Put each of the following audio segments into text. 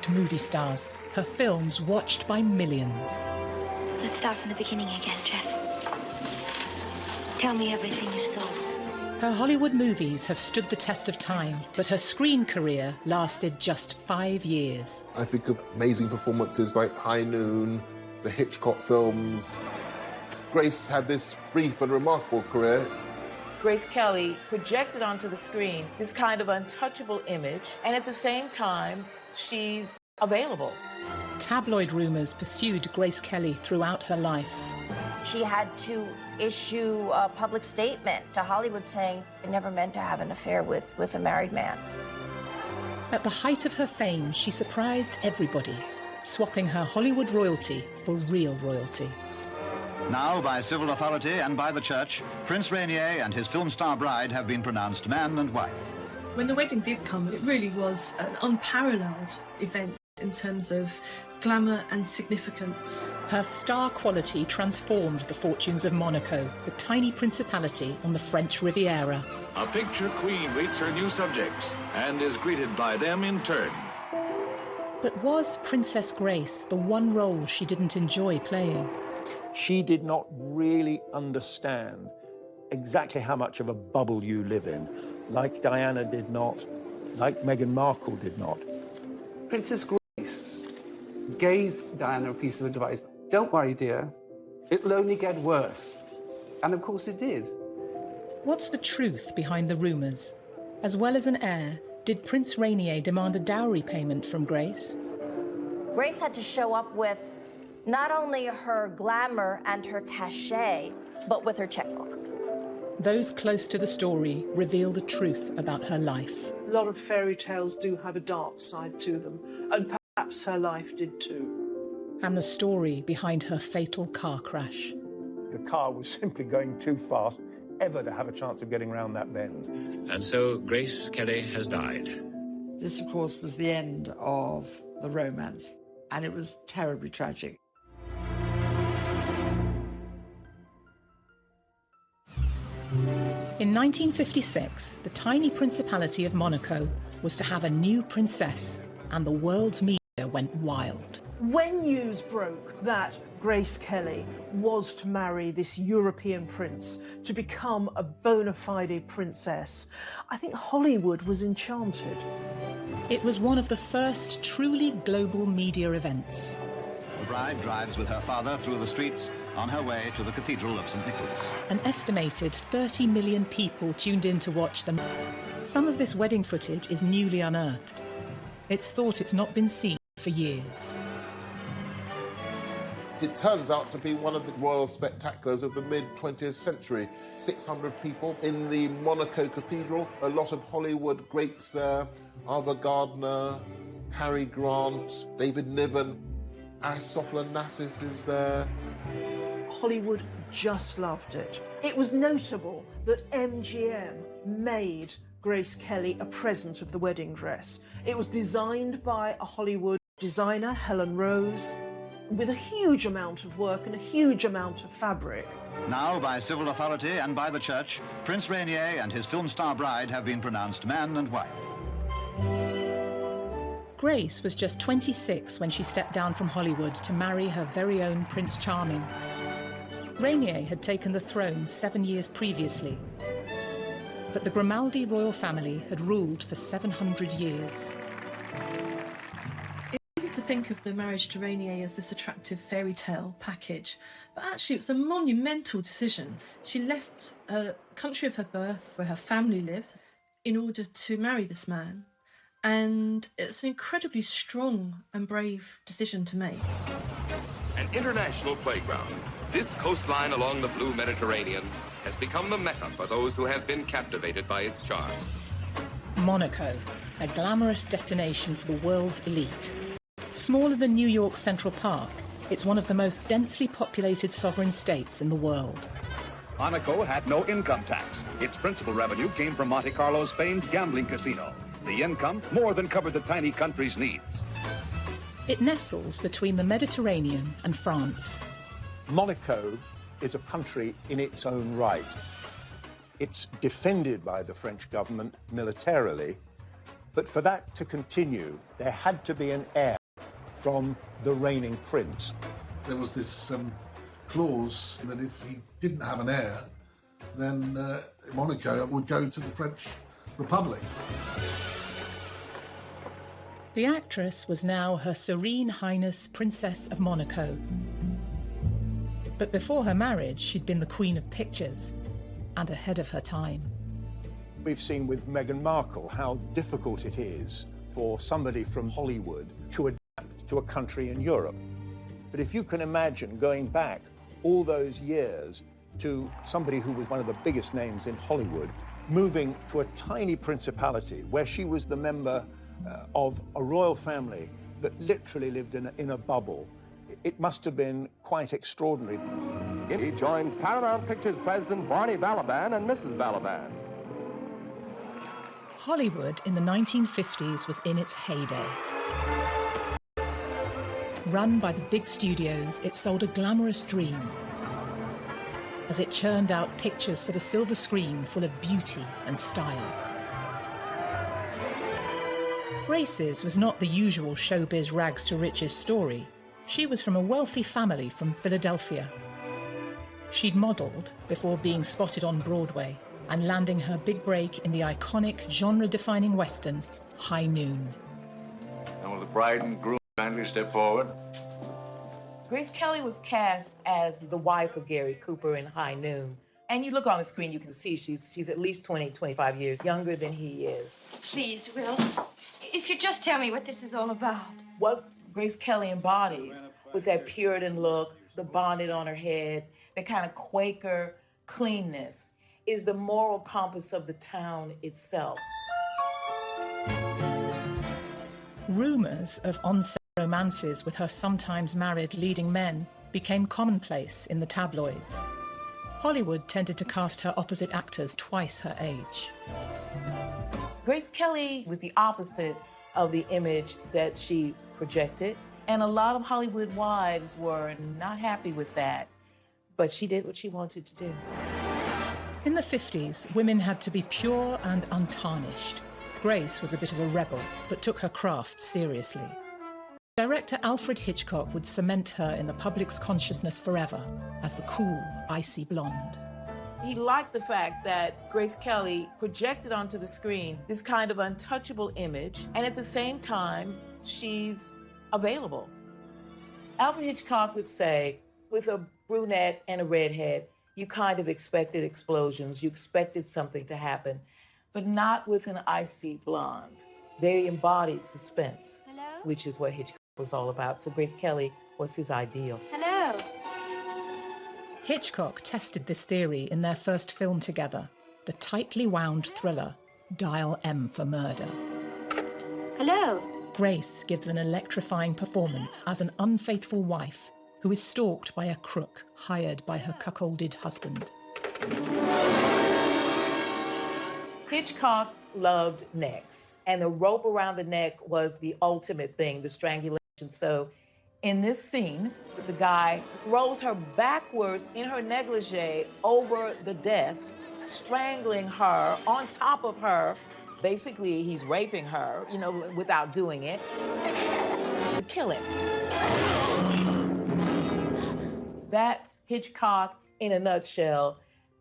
A-list movie stars, her films watched by millions. Let's start from the beginning again, Jeff. Tell me everything you saw. Her Hollywood movies have stood the test of time, but her screen career lasted just 5 years. I think of amazing performances like High Noon, the Hitchcock films. Grace had this brief and remarkable career. Grace Kelly projected onto the screen this kind of untouchable image, and at the same time, she's available. Tabloid rumors pursued Grace Kelly throughout her life. She had to issue a public statement to Hollywood saying, I never meant to have an affair with a married man. At the height of her fame, she surprised everybody, swapping her Hollywood royalty for real royalty. Now, by civil authority and by the church, Prince Rainier and his film star bride have been pronounced man and wife. When the wedding did come, it really was an unparalleled event in terms of glamour and significance. Her star quality transformed the fortunes of Monaco, the tiny principality on the French Riviera. A picture queen meets her new subjects and is greeted by them in turn. But was Princess Grace the one role she didn't enjoy playing? She did not really understand exactly how much of a bubble you live in, like Diana did not, like Meghan Markle did not. Princess Grace gave Diana a piece of advice. Don't worry, dear. It'll only get worse. And of course it did. What's the truth behind the rumours? As well as an heir, did Prince Rainier demand a dowry payment from Grace? Grace had to show up with not only her glamour and her cachet, but with her checkbook. Those close to the story reveal the truth about her life. A lot of fairy tales do have a dark side to them, and perhaps her life did too. And the story behind her fatal car crash. The car was simply going too fast ever to have a chance of getting around that bend. And so Grace Kelly has died. This, of course, was the end of the romance, and it was terribly tragic. In 1956, the tiny Principality of Monaco was to have a new princess, and the world's media went wild. When news broke that Grace Kelly was to marry this European prince to become a bona fide princess, I think Hollywood was enchanted. It was one of the first truly global media events. The bride drives with her father through the streets on her way to the Cathedral of St. Nicholas. An estimated 30 million people tuned in to watch them. Some of this wedding footage is newly unearthed. It's thought it's not been seen for years. It turns out to be one of the royal spectaculars of the mid-20th century. 600 people in the Monaco Cathedral, a lot of Hollywood greats there, Ava Gardner, Cary Grant, David Niven, Aristotle Onassis is there. Hollywood just loved it. It was notable that MGM made Grace Kelly a present of the wedding dress. It was designed by a Hollywood designer, Helen Rose, with a huge amount of work and a huge amount of fabric. Now, by civil authority and by the church, Prince Rainier and his film star bride have been pronounced man and wife. Grace was just 26 when she stepped down from Hollywood to marry her very own Prince Charming. Rainier had taken the throne 7 years previously, but the Grimaldi royal family had ruled for 700 years. It's easy to think of the marriage to Rainier as this attractive fairy tale package, but actually it was a monumental decision. She left the country of her birth, where her family lived, in order to marry this man. And it's an incredibly strong and brave decision to make. An international playground, this coastline along the blue Mediterranean has become the mecca for those who have been captivated by its charm. Monaco, a glamorous destination for the world's elite. Smaller than New York's Central Park, it's one of the most densely populated sovereign states in the world. Monaco had no income tax. Its principal revenue came from Monte Carlo's famed gambling casino. The income more than covered the tiny country's needs. It nestles between the Mediterranean and France. Monaco is a country in its own right. It's defended by the French government militarily, but for that to continue, there had to be an heir. from the reigning prince. There was this clause that if he didn't have an heir, then Monaco would go to the French Republic. The actress was now Her Serene Highness Princess of Monaco. But before her marriage, she'd been the Queen of Pictures and ahead of her time. We've seen with Meghan Markle how difficult it is for somebody from Hollywood to adapt to a country in Europe. But if you can imagine going back all those years to somebody who was one of the biggest names in Hollywood, moving to a tiny principality where she was the member of a royal family that literally lived in a bubble, it must have been quite extraordinary. He joins Paramount Pictures president Barney Balaban and Mrs. Balaban. Hollywood in the 1950s was in its heyday. Run by the big studios, it sold a glamorous dream as it churned out pictures for the silver screen full of beauty and style. Grace's was not the usual showbiz rags to riches story. She was from a wealthy family from Philadelphia. She'd modelled before being spotted on Broadway and landing her big break in the iconic genre-defining western, High Noon. And will the bride and groom kindly step forward? Grace Kelly was cast as the wife of Gary Cooper in High Noon. And you look on the screen, you can see she's at least 20, 25 years younger than he is. Please, Will, if you just tell me what this is all about. What Grace Kelly embodies with that Puritan look, the bonnet on her head, that kind of Quaker cleanness, is the moral compass of the town itself. Rumours of on-set romances with her sometimes married leading men became commonplace in the tabloids. Hollywood tended to cast her opposite actors twice her age. Grace Kelly was the opposite of the image that she projected, and a lot of Hollywood wives were not happy with that, but she did what she wanted to do. In the 50s, women had to be pure and untarnished. Grace was a bit of a rebel, but took her craft seriously. Director Alfred Hitchcock would cement her in the public's consciousness forever as the cool, icy blonde. He liked the fact that Grace Kelly projected onto the screen this kind of untouchable image, and at the same time, she's available. Alfred Hitchcock would say, with a brunette and a redhead, you kind of expected explosions, you expected something to happen, but not with an icy blonde. They embodied suspense, which is what Hitchcock was all about. So Grace Kelly was his ideal. Hello. Hitchcock tested this theory in their first film together, the tightly wound thriller, Dial M for Murder. Hello. Grace gives an electrifying performance as an unfaithful wife who is stalked by a crook hired by her cuckolded husband. Hitchcock loved necks, and the rope around the neck was the ultimate thing, the strangulation. So in this scene, the guy throws her backwards in her negligee over the desk, strangling her on top of her. Basically, he's raping her, without doing it. Kill him. That's Hitchcock in a nutshell,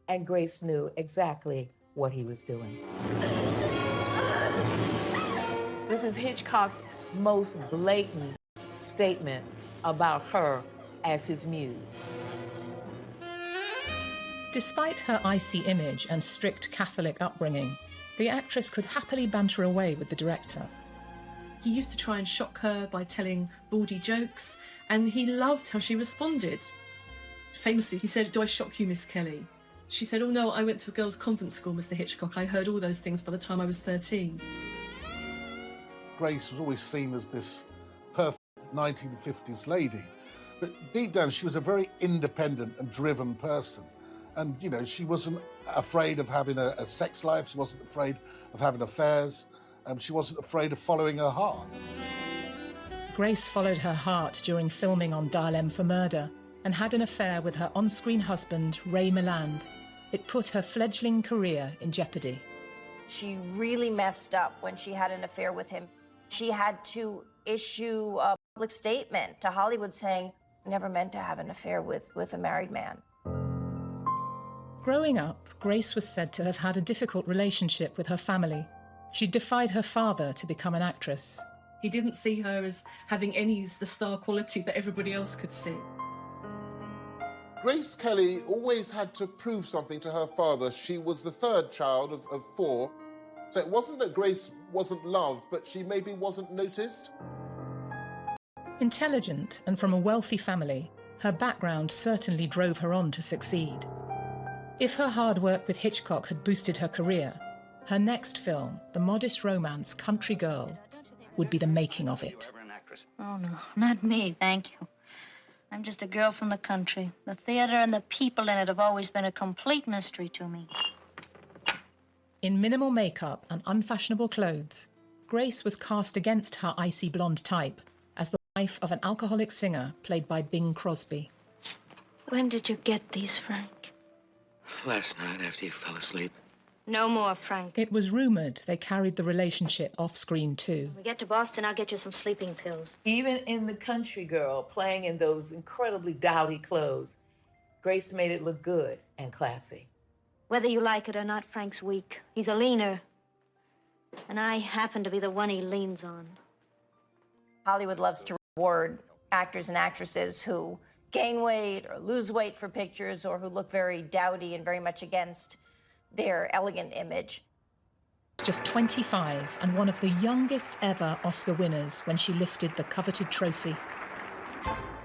and Grace knew exactly what he was doing. This is Hitchcock's most blatant statement about her as his muse. Despite her icy image and strict Catholic upbringing, the actress could happily banter away with the director. He used to try and shock her by telling bawdy jokes, and he loved how she responded. Famously, he said, "Do I shock you, Miss Kelly?" She said, "Oh no, I went to a girls' convent school, Mr. Hitchcock. I heard all those things by the time I was 13. Grace was always seen as this perfect 1950s lady, but deep down she was a very independent and driven person. And, she wasn't afraid of having a sex life, she wasn't afraid of having affairs, she wasn't afraid of following her heart. Grace followed her heart during filming on Dial M for Murder and had an affair with her on-screen husband, Ray Milland. It put her fledgling career in jeopardy. She really messed up when she had an affair with him. She had to issue public statement to Hollywood saying, I never meant to have an affair with a married man. Growing up, Grace was said to have had a difficult relationship with her family. She'd defied her father to become an actress. He didn't see her as having any of the star quality that everybody else could see. Grace Kelly always had to prove something to her father. She was the third child of four. So it wasn't that Grace wasn't loved, but she maybe wasn't noticed. Intelligent and from a wealthy family, her background certainly drove her on to succeed. If her hard work with Hitchcock had boosted her career, her next film, the modest romance Country Girl, would be the making of it. Oh, no, not me, thank you. I'm just a girl from the country. The theater and the people in it have always been a complete mystery to me. In minimal makeup and unfashionable clothes, Grace was cast against her icy blonde type as the wife of an alcoholic singer played by Bing Crosby. When did you get these, Frank? Last night after you fell asleep. No more, Frank. It was rumoured they carried the relationship off-screen too. When we get to Boston, I'll get you some sleeping pills. Even in The Country Girl, playing in those incredibly dowdy clothes, Grace made it look good and classy. Whether you like it or not, Frank's weak. He's a leaner. And I happen to be the one he leans on. Hollywood loves to reward actors and actresses who gain weight or lose weight for pictures or who look very dowdy and very much against their elegant image. Just 25 and one of the youngest ever Oscar winners when she lifted the coveted trophy.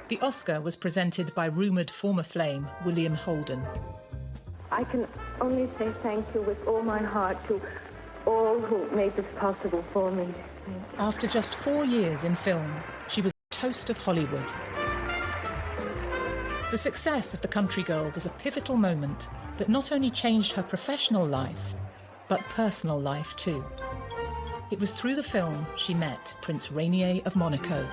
The Oscar was presented by rumoured former flame William Holden. I can only say thank you with all my heart to all who made this possible for me. Thank you. After just 4 years in film, she was the toast of Hollywood. The success of The Country Girl was a pivotal moment that not only changed her professional life, but personal life too. It was through the film she met Prince Rainier of Monaco.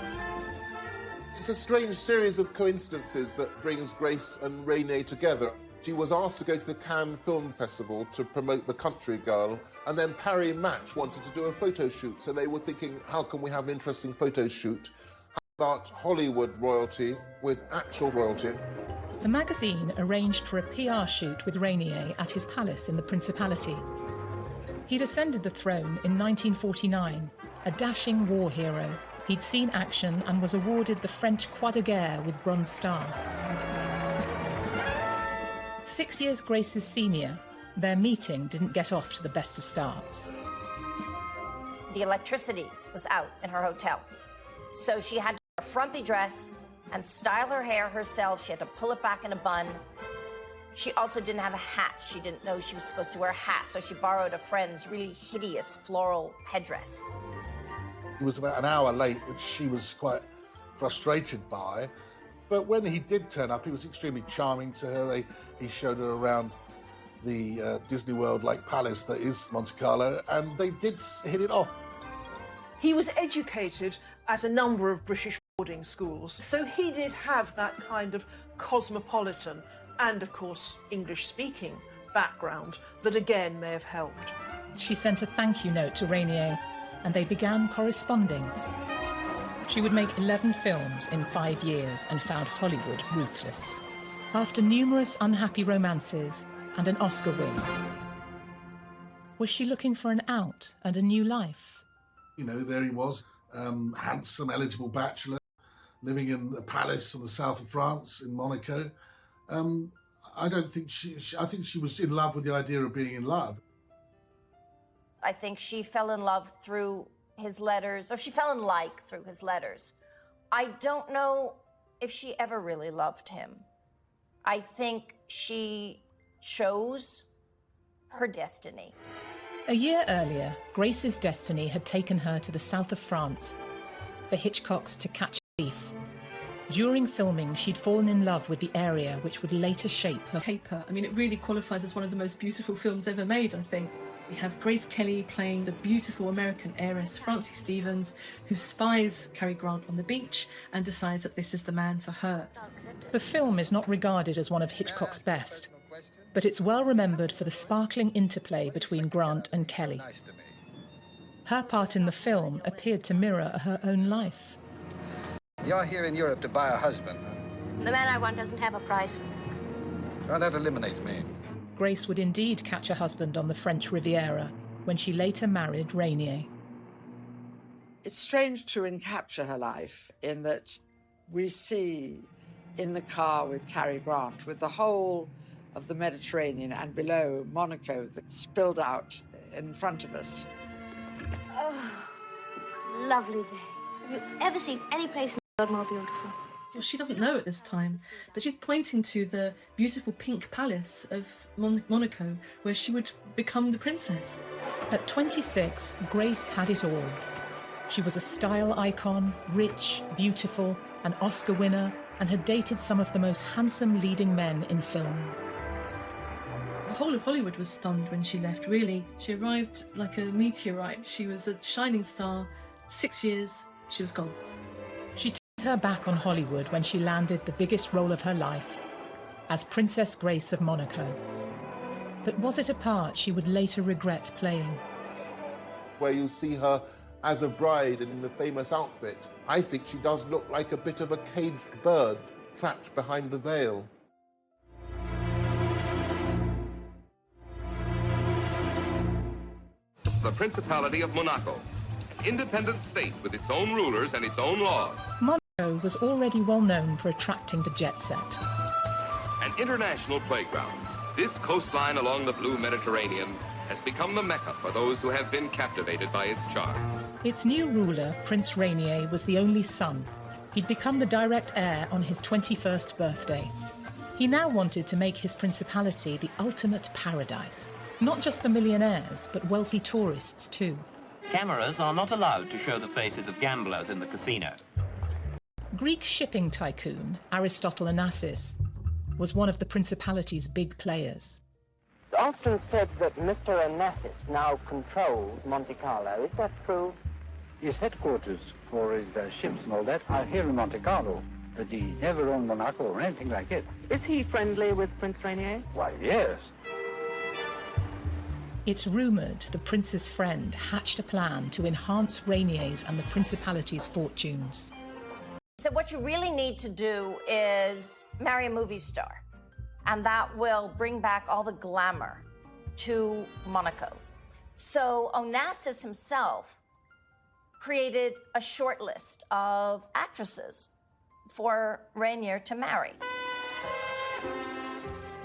It's a strange series of coincidences that brings Grace and Rainier together. She was asked to go to the Cannes Film Festival to promote The Country Girl, and then Paris Match wanted to do a photo shoot, so they were thinking, how can we have an interesting photo shoot? How about Hollywood royalty with actual royalty? The magazine arranged for a PR shoot with Rainier at his palace in the Principality. He'd ascended the throne in 1949, a dashing war hero. He'd seen action and was awarded the French Croix de Guerre with Bronze Star. 6 years Grace's senior, their meeting didn't get off to the best of starts. The electricity was out in her hotel, so she had to wear a frumpy dress and style her hair herself. She had to pull it back in a bun. She also didn't have a hat. She didn't know she was supposed to wear a hat, so she borrowed a friend's really hideous floral headdress. He was about an hour late, which she was quite frustrated by. But when he did turn up, he was extremely charming to her. He showed her around the Disney World-like palace that is Monte Carlo, and they did hit it off. He was educated at a number of British boarding schools, so he did have that kind of cosmopolitan and, of course, English-speaking background that again may have helped. She sent a thank you note to Rainier, and they began corresponding. She would make 11 films in 5 years and found Hollywood ruthless. After numerous unhappy romances and an Oscar win, was she looking for an out and a new life? You know, there he was, handsome, eligible bachelor, living in a palace in the south of France, in Monaco. I think she was in love with the idea of being in love. I think she fell in love through his letters, or she fell in like through his letters. I don't know if she ever really loved him. I think she chose her destiny. A year earlier, Grace's destiny had taken her to the south of France for Hitchcock's To Catch a Thief. During filming, she'd fallen in love with the area which would later shape her paper. I mean, it really qualifies as one of the most beautiful films ever made, I think. We have Grace Kelly playing the beautiful American heiress, Francie Stevens, who spies Cary Grant on the beach and decides that this is the man for her. The film is not regarded as one of Hitchcock's best, but it's well remembered for the sparkling interplay between Grant and Kelly. Her part in the film appeared to mirror her own life. You're here in Europe to buy a husband. The man I want doesn't have a price. Well, that eliminates me. Grace would indeed catch a husband on the French Riviera when she later married Rainier. It's strange to encapture her life in that we see in the car with Cary Grant, with the whole of the Mediterranean and below Monaco that spilled out in front of us. Oh, lovely day. Have you ever seen any place in the world more beautiful? Well, she doesn't know at this time, but she's pointing to the beautiful pink palace of Monaco, where she would become the princess. At 26, Grace had it all. She was a style icon, rich, beautiful, an Oscar winner, and had dated some of the most handsome leading men in film. The whole of Hollywood was stunned when she left, really. She arrived like a meteorite. She was a shining star. 6 years, she was gone. She turned her back on Hollywood when she landed the biggest role of her life, as Princess Grace of Monaco. But was it a part she would later regret playing? Where you see her as a bride in the famous outfit, I think she does look like a bit of a caged bird trapped behind the veil. The Principality of Monaco, an independent state with its own rulers and its own laws. Monaco was already well known for attracting the jet set. An international playground, this coastline along the blue Mediterranean has become the Mecca for those who have been captivated by its charm. Its new ruler, Prince Rainier, was the only son. He'd become the direct heir on his 21st birthday. He now wanted to make his principality the ultimate paradise. Not just for millionaires, but wealthy tourists too. Cameras are not allowed to show the faces of gamblers in the casino. Greek shipping tycoon Aristotle Onassis was one of the principality's big players. It's often said that Mr. Onassis now controls Monte Carlo. Is that true? His headquarters for his ships and all that are here in Monte Carlo, but he never owned Monaco or anything like it. Is he friendly with Prince Rainier? Why, yes. It's rumoured the prince's friend hatched a plan to enhance Rainier's and the principality's fortunes. So what you really need to do is marry a movie star, and that will bring back all the glamour to Monaco. So Onassis himself created a short list of actresses for Rainier to marry.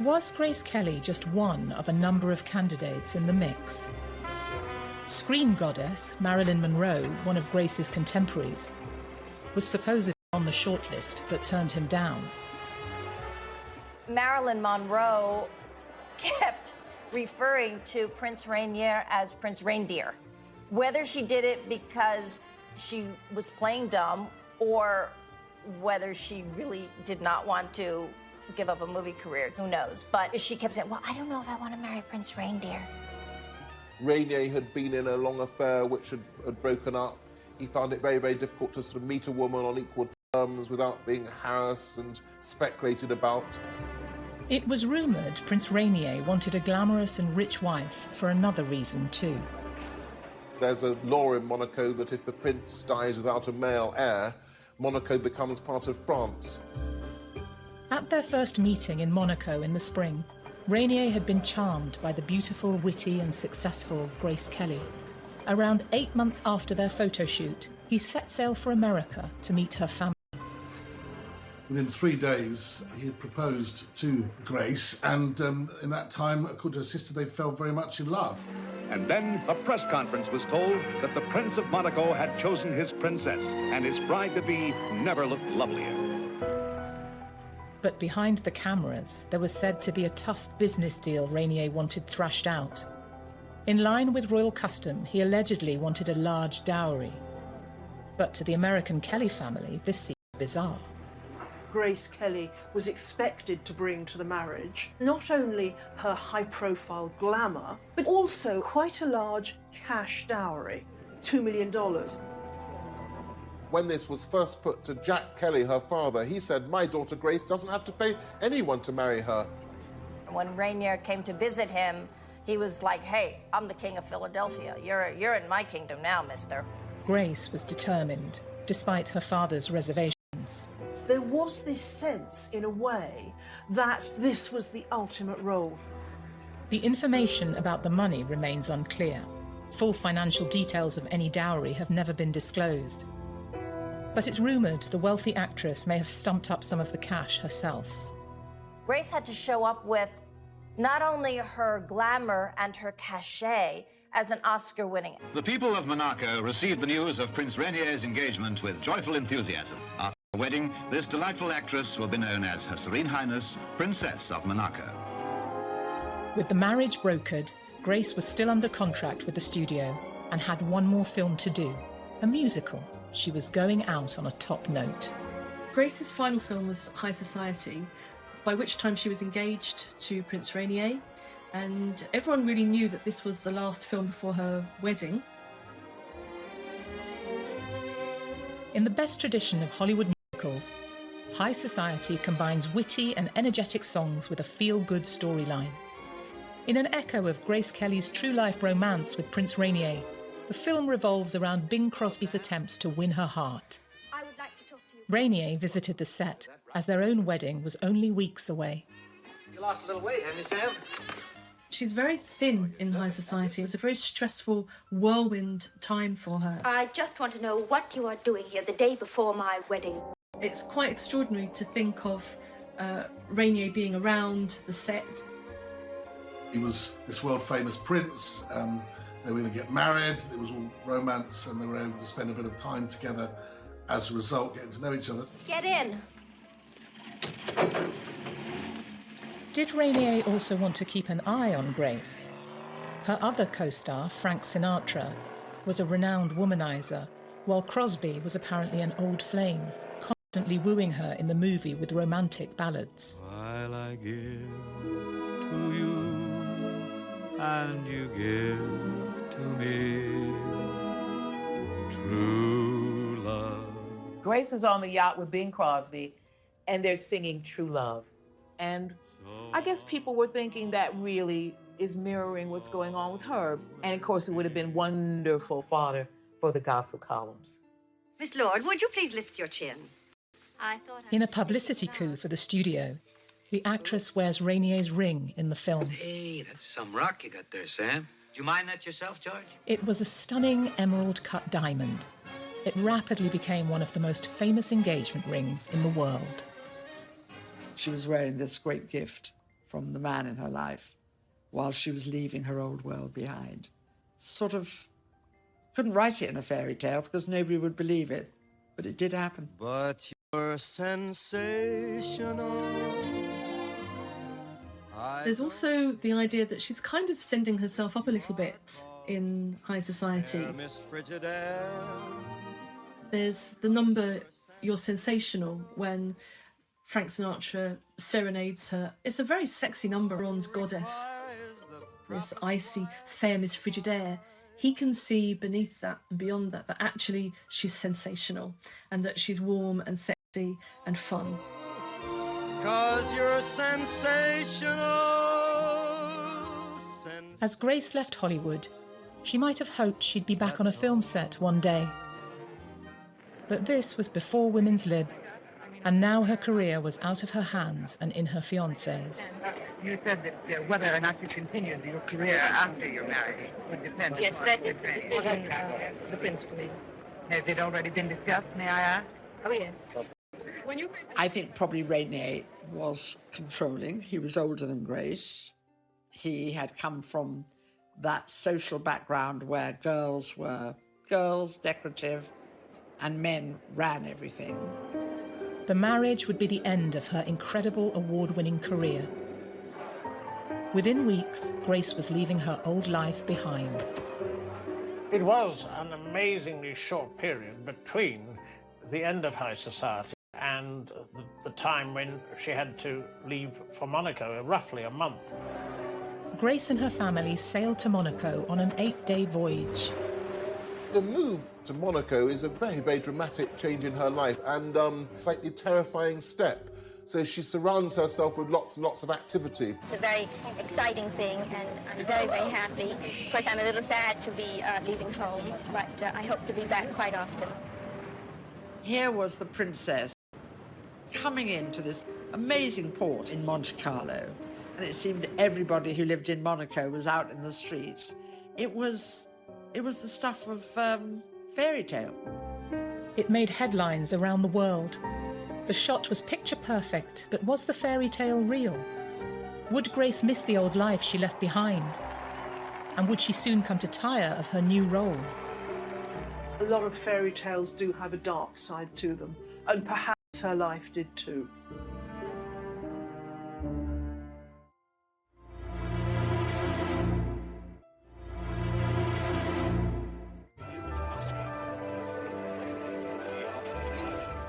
Was Grace Kelly just one of a number of candidates in the mix? Screen goddess Marilyn Monroe, one of Grace's contemporaries, was supposedly on the shortlist but turned him down. Marilyn Monroe kept referring to Prince Rainier as Prince Reindeer. Whether she did it because she was playing dumb or whether she really did not want to give up a movie career, who knows? But she kept saying, well, I don't know if I want to marry Prince Reindeer. Rainier had been in a long affair which had broken up. He found it very, very difficult to sort of meet a woman on equal terms without being harassed and speculated about. It was rumoured Prince Rainier wanted a glamorous and rich wife for another reason too. There's a law in Monaco that if the prince dies without a male heir, Monaco becomes part of France. At their first meeting in Monaco in the spring, Rainier had been charmed by the beautiful, witty and successful Grace Kelly. Around 8 months after their photo shoot, he set sail for America to meet her family. Within 3 days, he had proposed to Grace, and in that time, according to her sister, they fell very much in love. And then a press conference was told that the Prince of Monaco had chosen his princess, and his bride-to-be never looked lovelier. But behind the cameras, there was said to be a tough business deal Rainier wanted thrashed out. In line with royal custom, he allegedly wanted a large dowry. But to the American Kelly family, this seemed bizarre. Grace Kelly was expected to bring to the marriage not only her high-profile glamour, but also quite a large cash dowry, $2 million. When this was first put to Jack Kelly, her father, he said, my daughter Grace doesn't have to pay anyone to marry her. When Rainier came to visit him, he was like, hey, I'm the king of Philadelphia. You're in my kingdom now, mister. Grace was determined, despite her father's reservations. There was this sense, in a way, that this was the ultimate role. The information about the money remains unclear. Full financial details of any dowry have never been disclosed. But it's rumoured the wealthy actress may have stumped up some of the cash herself. Grace had to show up with not only her glamour and her cachet as an Oscar-winning. The people of Monaco received the news of Prince Rainier's engagement with joyful enthusiasm. After the wedding, this delightful actress will be known as Her Serene Highness, Princess of Monaco. With the marriage brokered, Grace was still under contract with the studio and had one more film to do, a musical. She was going out on a top note. Grace's final film was High Society, by which time she was engaged to Prince Rainier, and everyone really knew that this was the last film before her wedding. In the best tradition of Hollywood musicals, High Society combines witty and energetic songs with a feel-good storyline. In an echo of Grace Kelly's true-life romance with Prince Rainier, the film revolves around Bing Crosby's attempts to win her heart. Rainier visited the set as their own wedding was only weeks away. You lost a little weight, haven't you, Sam? She's very thin in High Society. It was a very stressful whirlwind time for her. I just want to know what you are doing here the day before my wedding. It's quite extraordinary to think of Rainier being around the set. He was this world-famous prince. They were going to get married. It was all romance, and they were able to spend a bit of time together as a result, getting to know each other. Get in. Did Rainier also want to keep an eye on Grace? Her other co-star, Frank Sinatra, was a renowned womanizer, while Crosby was apparently an old flame, constantly wooing her in the movie with romantic ballads. While I give to you, and you give to me true love. Grace is on the yacht with Bing Crosby, and they're singing True Love. And I guess people were thinking that really is mirroring what's going on with her. And of course, it would have been wonderful fodder for the gossip columns. Miss Lord, would you please lift your chin? In a publicity coup for the studio, the actress wears Rainier's ring in the film. Hey, that's some rock you got there, Sam. Do you mind that yourself, George? It was a stunning emerald-cut diamond. It rapidly became one of the most famous engagement rings in the world. She was wearing this great gift from the man in her life while she was leaving her old world behind. Sort of couldn't write it in a fairy tale because nobody would believe it, but it did happen. But you're sensational. There's also the idea that she's kind of sending herself up a little bit in High Society. There's the number You're Sensational when Frank Sinatra serenades her. It's a very sexy number, Ron's Goddess. This icy, fair Miss Frigidaire. He can see beneath that and beyond that that actually she's sensational and that she's warm and sexy and fun. 'Cause you're sensational. As Grace left Hollywood, she might have hoped she'd be back on a film set one day. But this was before women's lib, and now her career was out of her hands and in her fiancé's. You said that whether or not you continued your career after your marriage would depend. Yes, that is the decision the prince made. Has it already been discussed, may I ask? Oh, yes. I think probably Rainier was controlling. He was older than Grace. He had come from that social background where girls were girls, decorative, and men ran everything. The marriage would be the end of her incredible award-winning career. Within weeks, Grace was leaving her old life behind. It was an amazingly short period between the end of High Society and the time when she had to leave for Monaco, roughly a month. Grace and her family sailed to Monaco on an 8-day voyage. The move to Monaco is a very, very dramatic change in her life and slightly terrifying step. So she surrounds herself with lots and lots of activity. It's a very exciting thing, and I'm very, very happy. Of course, I'm a little sad to be leaving home, but I hope to be back quite often. Here was the princess coming into this amazing port in Monte Carlo, and it seemed everybody who lived in Monaco was out in the streets. It was the stuff of fairy tale. It made headlines around the world. The shot was picture perfect, but was the fairy tale real? Would Grace miss the old life she left behind? And would she soon come to tire of her new role? A lot of fairy tales do have a dark side to them, and perhaps her life did too.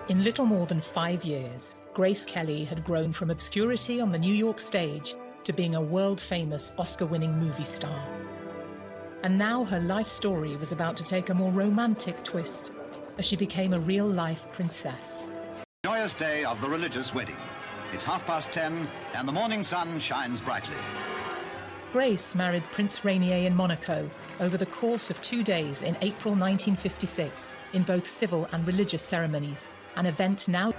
In little more than 5 years, Grace Kelly had grown from obscurity on the New York stage to being a world-famous Oscar-winning movie star. And now her life story was about to take a more romantic twist as she became a real-life princess. Joyous day of the religious wedding. It's 10:30 and the morning sun shines brightly. Grace married Prince Rainier in Monaco over the course of 2 days in April 1956 in both civil and religious ceremonies, an event now...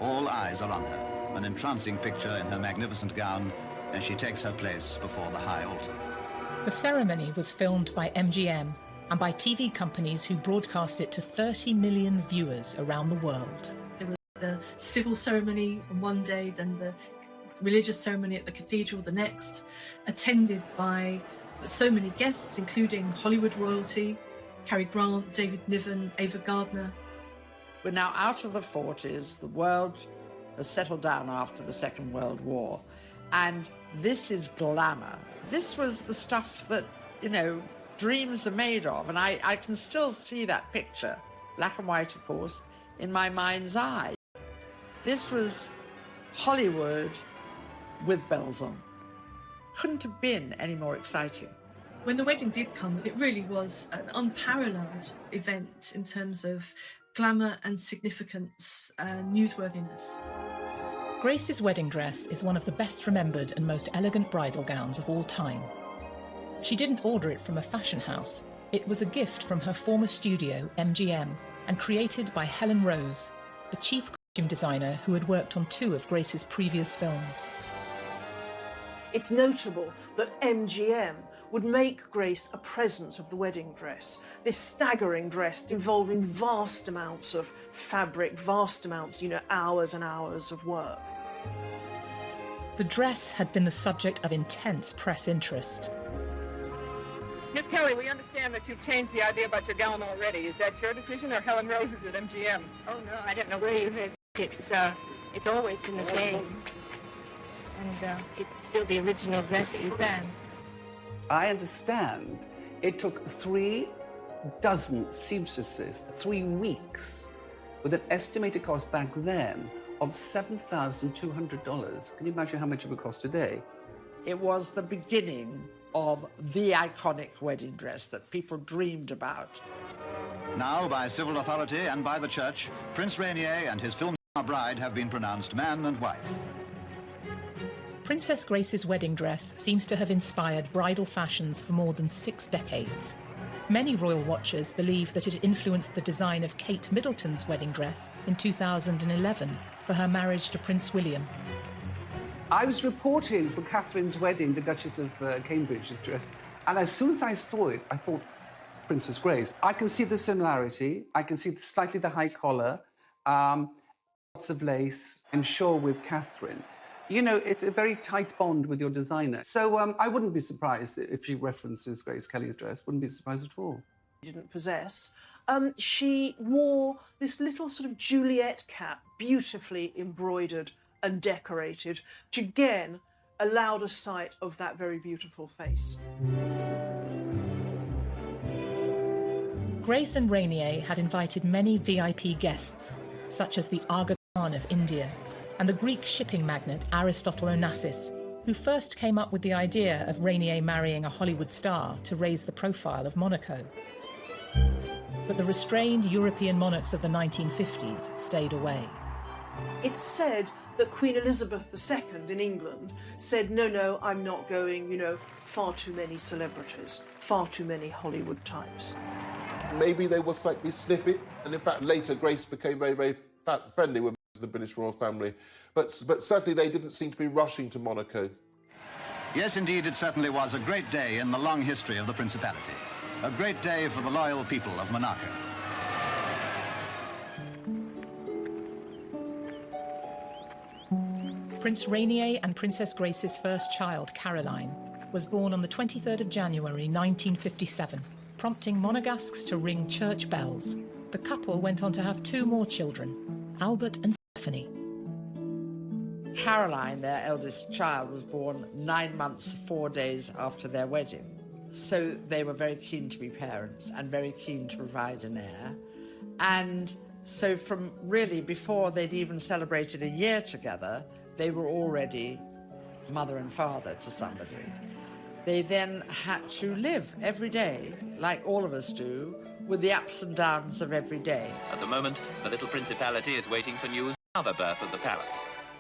All eyes are on her, an entrancing picture in her magnificent gown as she takes her place before the high altar. The ceremony was filmed by MGM and by TV companies who broadcast it to 30 million viewers around the world. There was the civil ceremony on one day, then the religious ceremony at the cathedral the next, attended by so many guests, including Hollywood royalty, Cary Grant, David Niven, Ava Gardner. We're now out of the 40s. The world has settled down after the Second World War. And this is glamour. This was the stuff that, you know, dreams are made of. And I can still see that picture, black and white, of course, in my mind's eye. This was Hollywood with bells on. Couldn't have been any more exciting. When the wedding did come, it really was an unparalleled event in terms of glamour and significance and newsworthiness. Grace's wedding dress is one of the best remembered and most elegant bridal gowns of all time. She didn't order it from a fashion house. It was a gift from her former studio, MGM, and created by Helen Rose, the chief costume designer who had worked on 2 of Grace's previous films. It's notable that MGM would make Grace a present of the wedding dress, this staggering dress involving vast amounts of fabric, vast amounts, hours and hours of work. The dress had been the subject of intense press interest. Miss Kelly, we understand that you've changed the idea about your gown already. Is that your decision or Helen Rose's at MGM? Oh, no, I don't know where you heard it. It's always been the same. And it's still the original dress that you found. I understand it took 3 dozen seamstresses 3 weeks with an estimated cost back then of $7,200. Can you imagine how much it would cost today? It was the beginning of the iconic wedding dress that people dreamed about. Now, by civil authority and by the church, Prince Rainier and his film bride have been pronounced man and wife. Princess Grace's wedding dress seems to have inspired bridal fashions for more than 6 decades. Many royal watchers believe that it influenced the design of Kate Middleton's wedding dress in 2011 for her marriage to Prince William. I was reporting for Catherine's wedding, the Duchess of Cambridge's dress, and as soon as I saw it, I thought, Princess Grace. I can see the similarity. I can see slightly the high collar, lots of lace, and sure with Catherine. You know, it's a very tight bond with your designer. So I wouldn't be surprised if she references Grace Kelly's dress. Wouldn't be surprised at all. Didn't possess. She wore this little sort of Juliet cap, beautifully embroidered and decorated, which again allowed a sight of that very beautiful face. Grace and Rainier had invited many VIP guests, such as the Aga Khan of India, and the Greek shipping magnate Aristotle Onassis, who first came up with the idea of Rainier marrying a Hollywood star to raise the profile of Monaco. But the restrained European monarchs of the 1950s stayed away. It's said that Queen Elizabeth II in England said, no, I'm not going, far too many celebrities, far too many Hollywood types. Maybe they were slightly sniffy, and in fact later Grace became very, very friendly with the British royal family. But certainly they didn't seem to be rushing to Monaco. Yes, indeed, it certainly was a great day in the long history of the Principality. A great day for the loyal people of Monaco. Prince Rainier and Princess Grace's first child, Caroline, was born on the 23rd of January 1957, prompting Monegasques to ring church bells. The couple went on to have 2 more children, Albert and Stephanie. Caroline, their eldest child, was born 9 months, 4 days after their wedding. So they were very keen to be parents and very keen to provide an heir. And so from really before they'd even celebrated a year together, they were already mother and father to somebody. They then had to live every day, like all of us do, with the ups and downs of every day. At the moment, the little principality is waiting for news of another birth of the palace.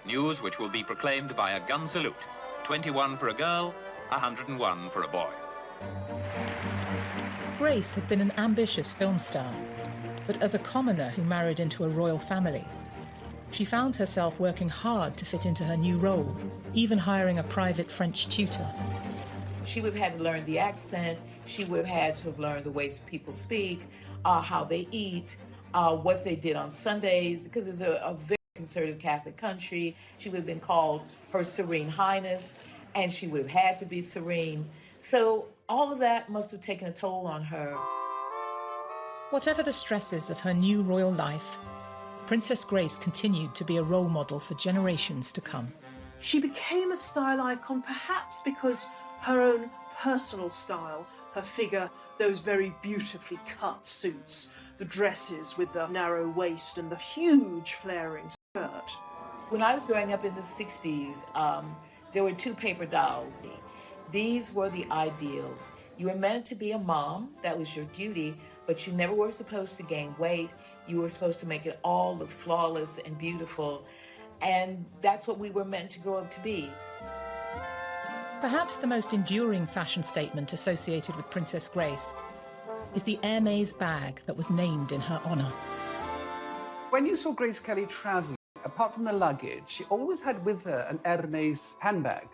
News which will be proclaimed by a gun salute. 21 for a girl, 101 for a boy. Grace had been an ambitious film star, but as a commoner who married into a royal family, she found herself working hard to fit into her new role, even hiring a private French tutor. She would have had to learn the accent. She would have had to have learned the ways people speak, how they eat, what they did on Sundays, because it's a very conservative Catholic country. She would have been called Her Serene Highness, and she would have had to be serene. So all of that must have taken a toll on her. Whatever the stresses of her new royal life, Princess Grace continued to be a role model for generations to come. She became a style icon perhaps because her own personal style, her figure, those very beautifully cut suits, the dresses with the narrow waist and the huge flaring skirt. When I was growing up in the 60s, there were 2 paper dolls. These were the ideals. You were meant to be a mom, that was your duty, but you never were supposed to gain weight. You were supposed to make it all look flawless and beautiful. And that's what we were meant to grow up to be. Perhaps the most enduring fashion statement associated with Princess Grace is the Hermès bag that was named in her honour. When you saw Grace Kelly travelling, apart from the luggage, she always had with her an Hermès handbag.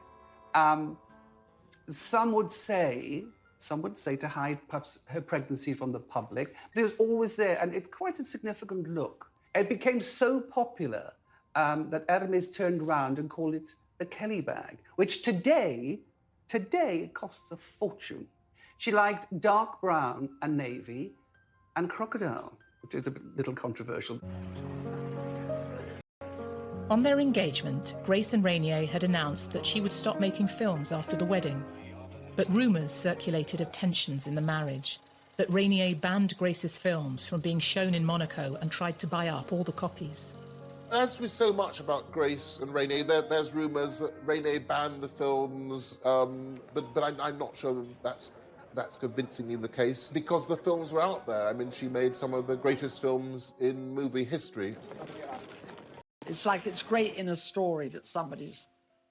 Some would say to hide perhaps her pregnancy from the public, but it was always there, and it's quite a significant look. It became so popular that Hermès turned around and called it the Kelly bag, which today it costs a fortune. She liked dark brown and navy and crocodile, which is a little controversial. On their engagement, Grace and Rainier had announced that she would stop making films after the wedding. But rumours circulated of tensions in the marriage, that Rainier banned Grace's films from being shown in Monaco and tried to buy up all the copies. As with so much about Grace and Rainier, there's rumours that Rainier banned the films, but I'm not sure that that's convincingly the case, because the films were out there. I mean, she made some of the greatest films in movie history. It's like it's great in a story that somebody's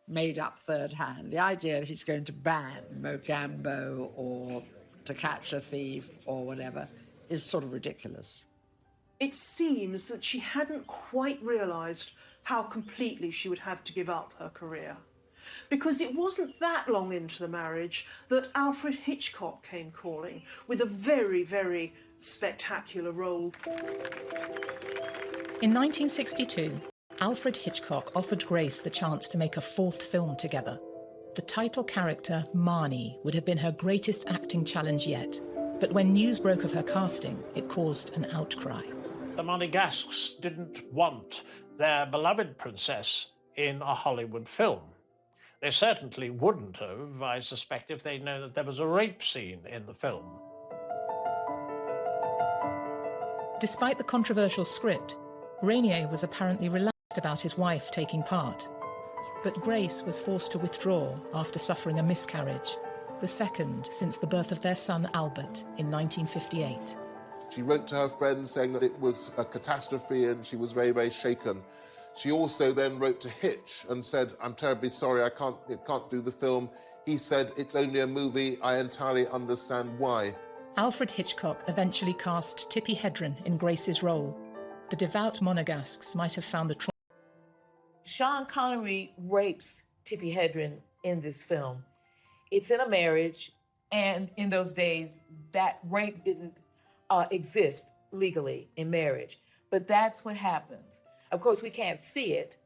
made up third hand. The idea that he's going to ban Mogambo or To Catch a Thief or whatever is sort of ridiculous. It seems that she hadn't quite realised how completely she would have to give up her career. Because it wasn't that long into the marriage that Alfred Hitchcock came calling with a very, very spectacular role. In 1962, Alfred Hitchcock offered Grace the chance to make a 4th film together. The title character, Marnie, would have been her greatest acting challenge yet. But when news broke of her casting, it caused an outcry. The Monegasques didn't want their beloved princess in a Hollywood film. They certainly wouldn't have, I suspect, if they'd known that there was a rape scene in the film. Despite the controversial script, Rainier was apparently relaxed about his wife taking part. But Grace was forced to withdraw after suffering a miscarriage, the second since the birth of their son Albert in 1958. She wrote to her friend saying that it was a catastrophe and she was very, very shaken. She also then wrote to Hitch and said, "I'm terribly sorry, I can't do the film." He said, "It's only a movie, I entirely understand why." Alfred Hitchcock eventually cast Tippi Hedren in Grace's role. The devout Monegasques might have found the trauma Sean Connery rapes Tippi Hedren in this film. It's in a marriage, and in those days, that rape didn't exist legally in marriage. But that's what happens. Of course, we can't see it,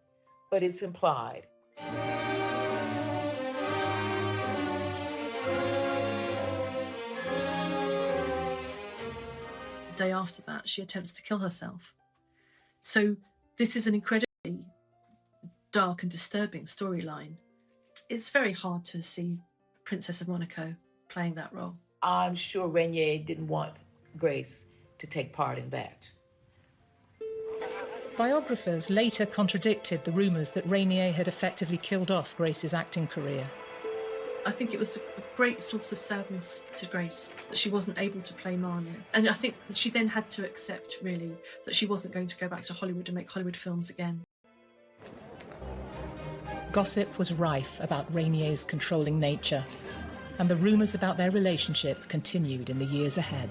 but it's implied. The day after that, she attempts to kill herself. So this is an incredibly dark and disturbing storyline. It's very hard to see Princess of Monaco playing that role. I'm sure Rainier didn't want Grace to take part in that. Biographers later contradicted the rumours that Rainier had effectively killed off Grace's acting career. I think it was a great source of sadness to Grace that she wasn't able to play Marnie. And I think that she then had to accept, really, that she wasn't going to go back to Hollywood and make Hollywood films again. Gossip was rife about Rainier's controlling nature, and the rumours about their relationship continued in the years ahead.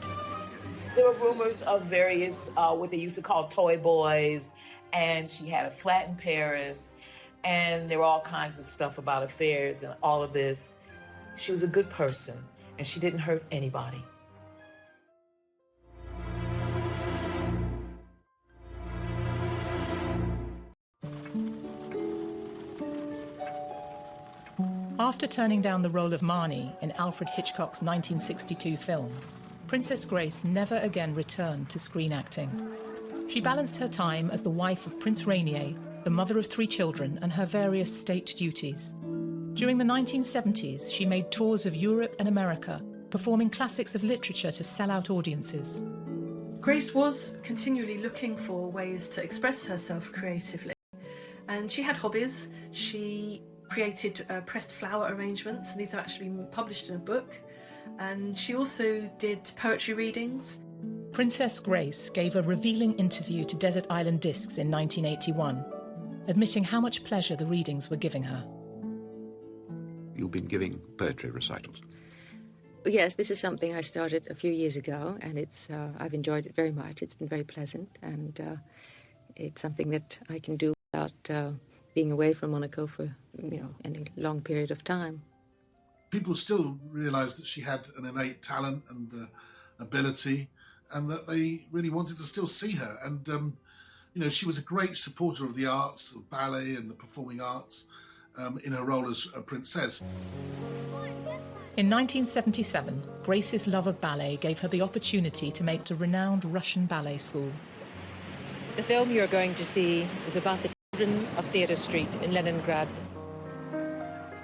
There were rumors of various, what they used to call toy boys, and she had a flat in Paris, and there were all kinds of stuff about affairs and all of this. She was a good person, and she didn't hurt anybody. After turning down the role of Marnie in Alfred Hitchcock's 1962 film, Princess Grace never again returned to screen acting. She balanced her time as the wife of Prince Rainier, the mother of 3 children, and her various state duties. During the 1970s, she made tours of Europe and America, performing classics of literature to sell-out audiences. Grace was continually looking for ways to express herself creatively, and she had hobbies. She created pressed flower arrangements, and these are actually published in a book. And she also did poetry readings. Princess Grace gave a revealing interview to Desert Island Discs in 1981, admitting how much pleasure the readings were giving her. You've been giving poetry recitals. Yes, this is something I started a few years ago, and I've enjoyed it very much. It's been very pleasant, and it's something that I can do without being away from Monaco for any long period of time. People still realised that she had an innate talent and ability, and that they really wanted to still see her. And she was a great supporter of the arts, of ballet and the performing arts, in her role as a princess. In 1977, Grace's love of ballet gave her the opportunity to make a renowned Russian ballet school. The film you're going to see is about the children of Theatre Street in Leningrad.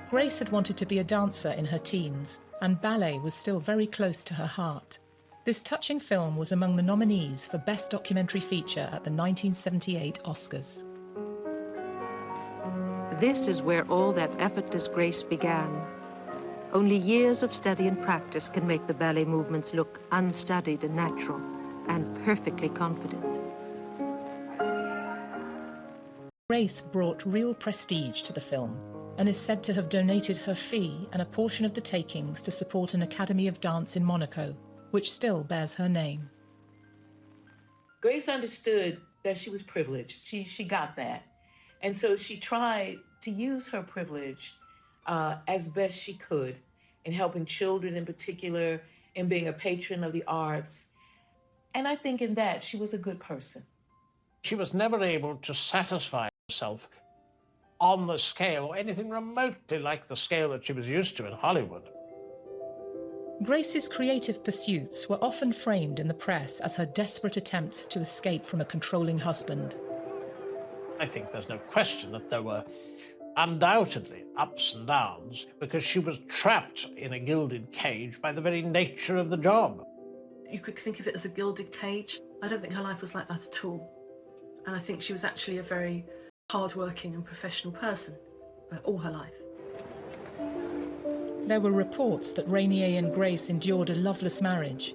Grace had wanted to be a dancer in her teens, and ballet was still very close to her heart. This touching film was among the nominees for Best Documentary Feature at the 1978 Oscars. This is where all that effortless grace began. Only years of study and practice can make the ballet movements look unstudied and natural, and perfectly confident. Grace brought real prestige to the film, and is said to have donated her fee and a portion of the takings to support an Academy of Dance in Monaco, which still bears her name. Grace understood that she was privileged. She got that. And so she tried to use her privilege as best she could in helping children in particular, in being a patron of the arts. And I think in that she was a good person. She was never able to satisfy herself on the scale or anything remotely like the scale that she was used to in Hollywood. Grace's creative pursuits were often framed in the press as her desperate attempts to escape from a controlling husband. I think there's no question that there were undoubtedly ups and downs because she was trapped in a gilded cage by the very nature of the job. You could think of it as a gilded cage. I don't think her life was like that at all. And I think she was actually a very hard-working and professional person all her life. There were reports that Rainier and Grace endured a loveless marriage,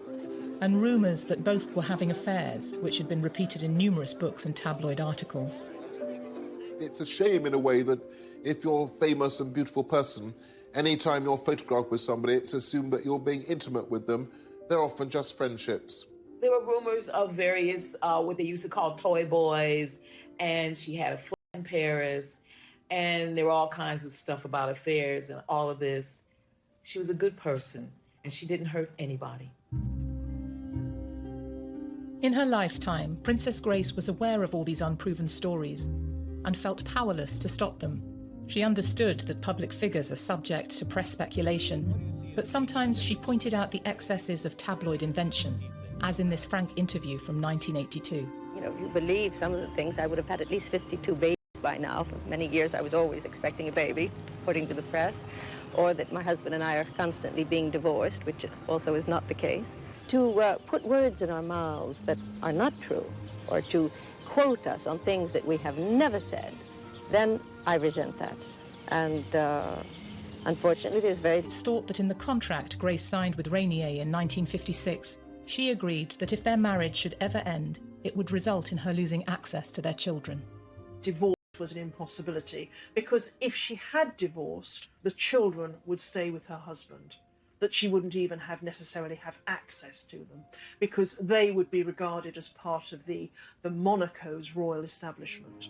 and rumours that both were having affairs, which had been repeated in numerous books and tabloid articles. It's a shame in a way that if you're a famous and beautiful person, anytime you're photographed with somebody, it's assumed that you're being intimate with them. They're often just friendships. There were rumors of various, what they used to call toy boys, and she had a flat in Paris, and there were all kinds of stuff about affairs and all of this. She was a good person, and she didn't hurt anybody. In her lifetime, Princess Grace was aware of all these unproven stories and felt powerless to stop them. She understood that public figures are subject to press speculation, but sometimes she pointed out the excesses of tabloid invention, as in this frank interview from 1982. You know, if you believe some of the things, I would have had at least 52 babies by now. For many years I was always expecting a baby, according to the press, or that my husband and I are constantly being divorced, which also is not the case. To put words in our mouths that are not true, or to quote us on things that we have never said, then I resent that. And unfortunately, there's very... It's thought that in the contract Grace signed with Rainier in 1956, she agreed that if their marriage should ever end, it would result in her losing access to their children. Divorce was an impossibility, because if she had divorced, the children would stay with her husband, that she wouldn't even necessarily have access to them, because they would be regarded as part of the Monaco's royal establishment.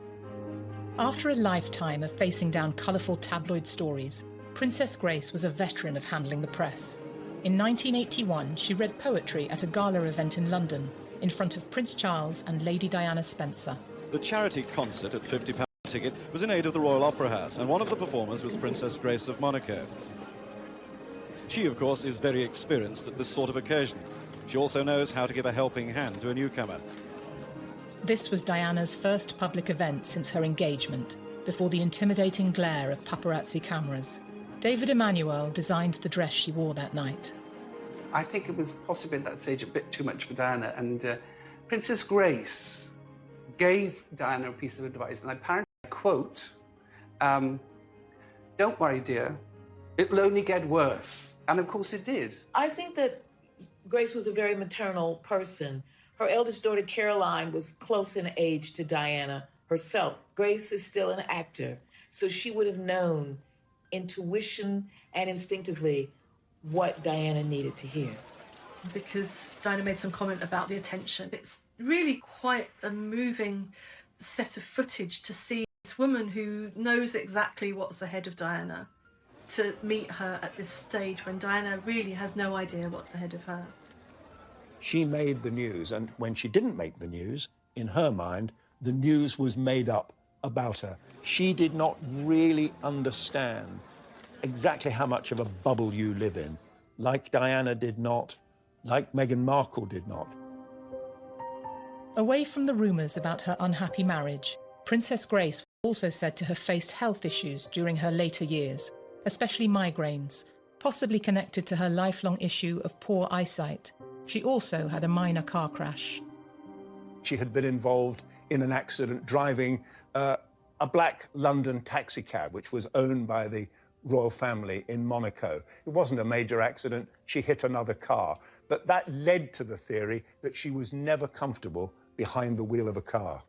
After a lifetime of facing down colourful tabloid stories, Princess Grace was a veteran of handling the press. In 1981, she read poetry at a gala event in London, in front of Prince Charles and Lady Diana Spencer. The charity concert at £50 a ticket was in aid of the Royal Opera House, and one of the performers was Princess Grace of Monaco. She, of course, is very experienced at this sort of occasion. She also knows how to give a helping hand to a newcomer. This was Diana's first public event since her engagement, before the intimidating glare of paparazzi cameras. David Emanuel designed the dress she wore that night. I think it was possibly at that stage a bit too much for Diana, and Princess Grace gave Diana a piece of advice, and apparently, I quote, "Don't worry, dear, it'll only get worse." And of course it did. I think that Grace was a very maternal person. Her eldest daughter, Caroline, was close in age to Diana herself. Grace is still an actor, so she would have known intuition and instinctively what Diana needed to hear. Because Diana made some comment about the attention. It's really quite a moving set of footage to see this woman who knows exactly what's ahead of Diana, to meet her at this stage when Diana really has no idea what's ahead of her. She made the news, and when she didn't make the news, in her mind, the news was made up about her. She did not really understand exactly how much of a bubble you live in, like Diana did not, like Meghan Markle did not. Away from the rumours about her unhappy marriage, Princess Grace was also said to have faced health issues during her later years, especially migraines, possibly connected to her lifelong issue of poor eyesight. She also had a minor car crash. She had been involved in an accident driving a black London taxicab, which was owned by the royal family in Monaco. It wasn't a major accident. She hit another car. But that led to the theory that she was never comfortable behind the wheel of a car.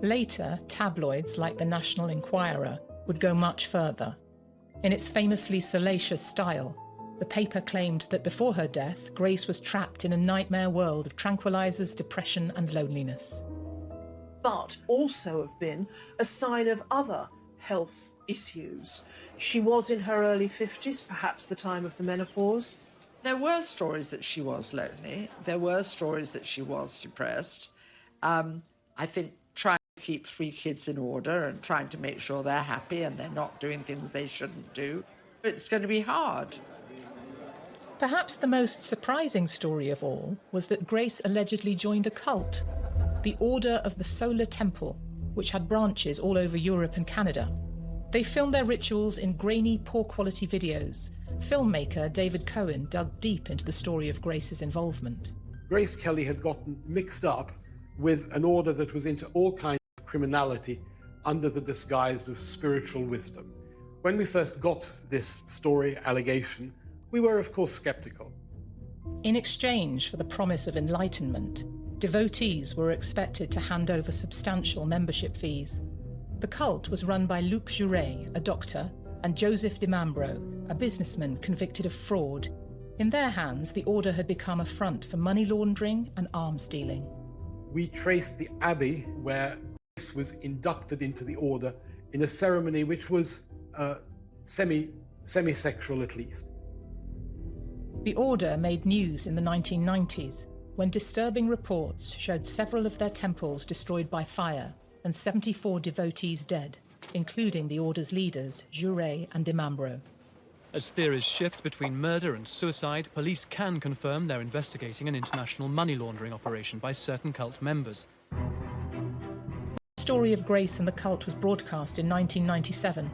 Later, tabloids like the National Enquirer would go much further. In its famously salacious style, the paper claimed that before her death, Grace was trapped in a nightmare world of tranquilizers, depression and loneliness. But also have been a sign of other health issues. She was in her early 50s, perhaps the time of the menopause. There were stories that she was lonely. There were stories that she was depressed. I think trying to keep 3 kids in order and trying to make sure they're happy and they're not doing things they shouldn't do, it's going to be hard. Perhaps the most surprising story of all was that Grace allegedly joined a cult, the Order of the Solar Temple, which had branches all over Europe and Canada. They filmed their rituals in grainy, poor-quality videos. Filmmaker David Cohen dug deep into the story of Grace's involvement. Grace Kelly had gotten mixed up with an order that was into all kinds of criminality under the disguise of spiritual wisdom. When we first got this story, allegation, we were, of course, skeptical. In exchange for the promise of enlightenment, devotees were expected to hand over substantial membership fees. The cult was run by Luc Jouret, a doctor, and Joseph DiMambro, a businessman convicted of fraud. In their hands, the order had become a front for money laundering and arms dealing. We traced the abbey where Grace was inducted into the order in a ceremony which was semi-sexual at least. The order made news in the 1990s when disturbing reports showed several of their temples destroyed by fire and 74 devotees dead, including the order's leaders, Jure and Dimambro. As theories shift between murder and suicide, police can confirm they're investigating an international money laundering operation by certain cult members. The story of Grace and the cult was broadcast in 1997.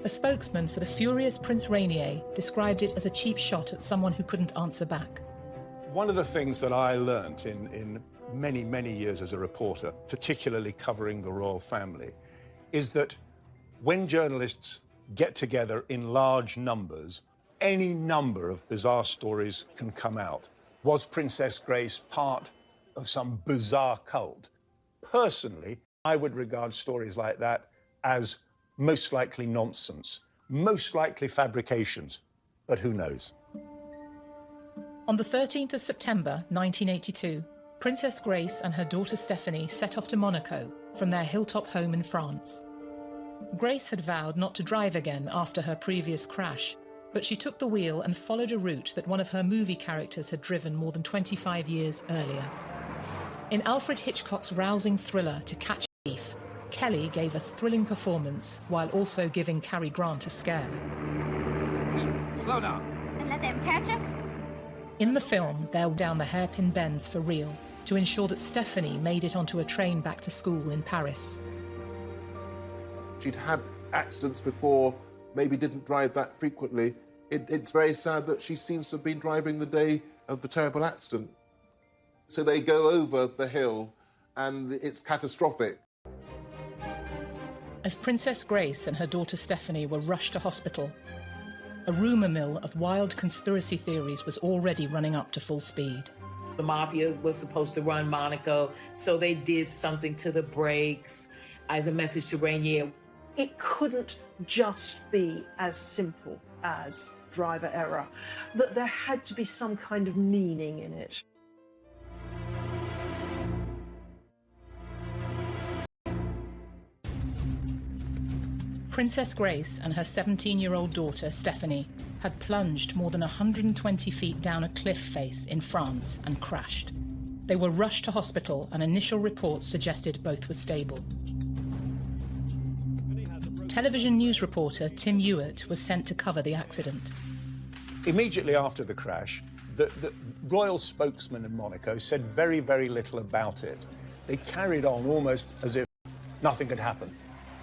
A spokesman for the furious Prince Rainier described it as a cheap shot at someone who couldn't answer back. One of the things that I learnt in many, many years as a reporter, particularly covering the royal family, is that when journalists get together in large numbers, any number of bizarre stories can come out. Was Princess Grace part of some bizarre cult? Personally, I would regard stories like that as most likely nonsense, most likely fabrications, but who knows? On the 13th of September 1982, Princess Grace and her daughter Stephanie set off to Monaco from their hilltop home in France. Grace had vowed not to drive again after her previous crash, but she took the wheel and followed a route that one of her movie characters had driven more than 25 years earlier. In Alfred Hitchcock's rousing thriller To Catch a Thief, Kelly gave a thrilling performance while also giving Cary Grant a scare. Slow down. And let them catch us? In the film, they're down the hairpin bends for real to ensure that Stephanie made it onto a train back to school in Paris. She'd had accidents before, maybe didn't drive that frequently. It's very sad that she seems to have been driving the day of the terrible accident. So they go over the hill and it's catastrophic. As Princess Grace and her daughter Stephanie were rushed to hospital, a rumour mill of wild conspiracy theories was already running up to full speed. The mafia was supposed to run Monaco, so they did something to the brakes as a message to Rainier. It couldn't just be as simple as driver error, that there had to be some kind of meaning in it. Princess Grace and her 17-year-old daughter, Stephanie, had plunged more than 120 feet down a cliff face in France and crashed. They were rushed to hospital and initial reports suggested both were stable. Television news reporter Tim Hewitt was sent to cover the accident. Immediately after the crash, the royal spokesman in Monaco said very, very little about it. They carried on almost as if nothing had happened.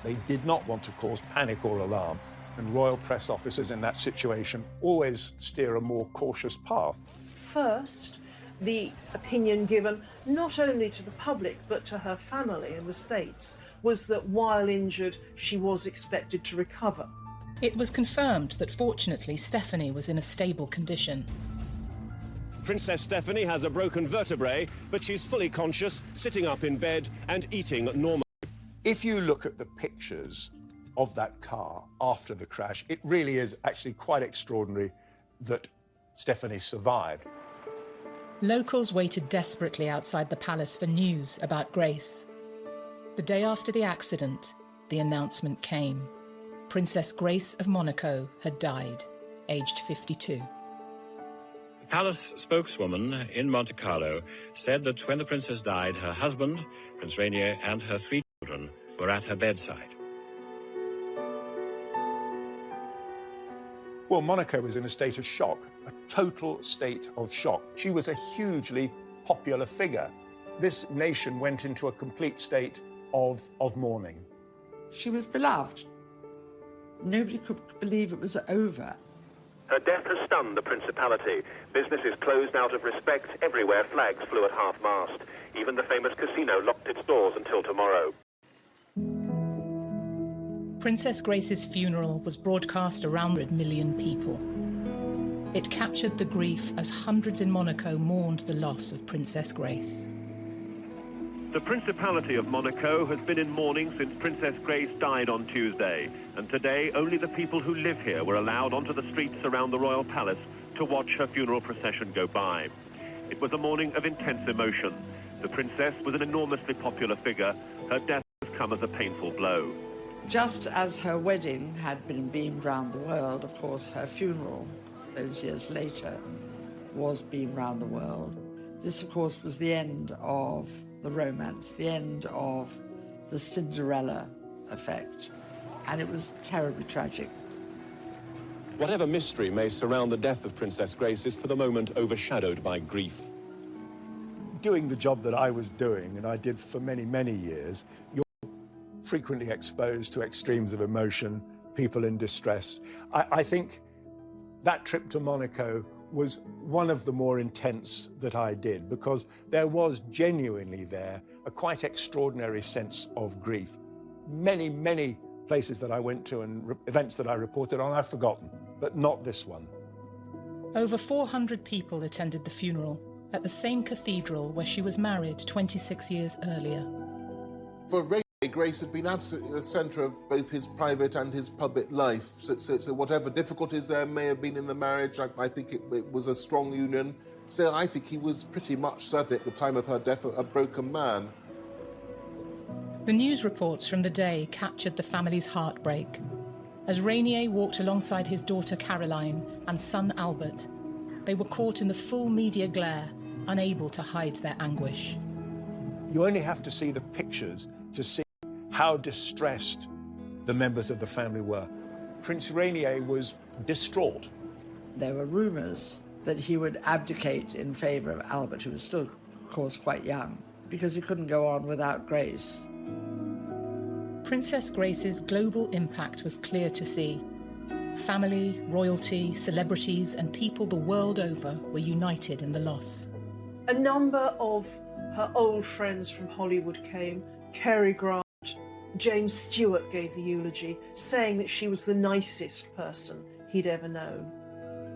They did not want to cause panic or alarm, and royal press officers in that situation always steer a more cautious path. First, the opinion given not only to the public but to her family in the States was that while injured, she was expected to recover. It was confirmed that fortunately Stephanie was in a stable condition. Princess Stephanie has a broken vertebrae, but she's fully conscious, sitting up in bed and eating normally. If you look at the pictures of that car after the crash, it really is actually quite extraordinary that Stephanie survived. Locals waited desperately outside the palace for news about Grace. The day after the accident, the announcement came. Princess Grace of Monaco had died, aged 52. The palace spokeswoman in Monte Carlo said that when the princess died, her husband, Prince Rainier, and her 3 children were at her bedside. Well, Monaco was in a state of shock, a total state of shock. She was a hugely popular figure. This nation went into a complete state of mourning. She was beloved. Nobody could believe it was over. Her death has stunned the Principality. Business is closed out of respect. Everywhere flags flew at half-mast. Even the famous casino locked its doors until tomorrow. Princess Grace's funeral was broadcast around 100 million people. It captured the grief as hundreds in Monaco mourned the loss of Princess Grace. The Principality of Monaco has been in mourning since Princess Grace died on Tuesday, and today only the people who live here were allowed onto the streets around the royal palace to watch her funeral procession go by. It was a morning of intense emotion. The princess was an enormously popular figure. Her death come as a painful blow. Just as her wedding had been beamed round the world, of course, her funeral, those years later, was beamed round the world. This, of course, was the end of the romance, the end of the Cinderella effect, and it was terribly tragic. Whatever mystery may surround the death of Princess Grace is for the moment overshadowed by grief. Doing the job that I was doing, and I did for many, many years, you're frequently exposed to extremes of emotion, people in distress. I think that trip to Monaco was one of the more intense that I did, because there was genuinely there a quite extraordinary sense of grief. Many, many places that I went to and events that I reported on, I've forgotten, but not this one. Over 400 people attended the funeral at the same cathedral where she was married 26 years earlier. For Rainier, Grace had been absolutely the centre of both his private and his public life. So whatever difficulties there may have been in the marriage, I think it was a strong union. So I think he was pretty much, certainly at the time of her death, a broken man. The news reports from the day captured the family's heartbreak. As Rainier walked alongside his daughter Caroline and son Albert, they were caught in the full media glare, unable to hide their anguish. You only have to see the pictures to see how distressed the members of the family were. Prince Rainier was distraught. There were rumours that he would abdicate in favour of Albert, who was still, of course, quite young, because he couldn't go on without Grace. Princess Grace's global impact was clear to see. Family, royalty, celebrities, and people the world over were united in the loss. A number of her old friends from Hollywood came. Cary Grant, James Stewart gave the eulogy, saying that she was the nicest person he'd ever known.